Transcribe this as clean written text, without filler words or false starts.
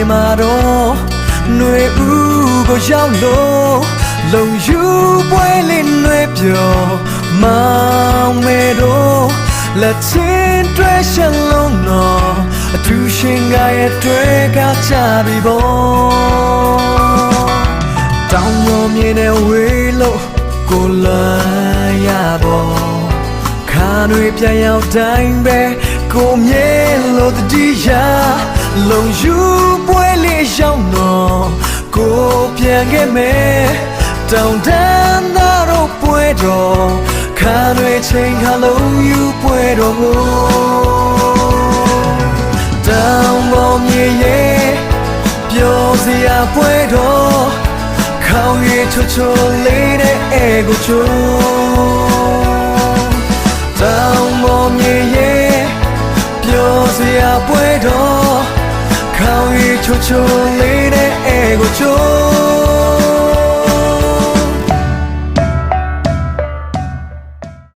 မှာတော့ຫນွေဦးကိုရောက်လို့လုံယူပွဲလေးຫນွေပြောမောင်မဲတော့လက်ချင်းတွေရှလုံးတော့အထူးရှင်ကရဲ့တွေကကြပြီပေါ့တောင်းပေါ်မြင်တဲ့ဝေးလို့ကိုလာရပေါ့ခါတွေပြန်ရောက်တိုင်းပဲကိုမြဲလို့တတိယလုံယူပွဲလေးရောက်တော့ကိုပြန်ခဲ့မယ်တောင်းတန်းတော့ပွဲတော်ခါတွေချိန်ခါလုံးယူပွဲတော်ကိုတောင်းပေါ်မြေရဲ့ပြောစရာပွဲတော်ခေါင်းရည်ချွတ်ချွတ်လေးတဲ့အဲကိုချိုးတောင်းပေါ်မြေရဲ့ပြောစရာပွဲတော်ခေါင်းရည်ချွတ်ချွတ်လေး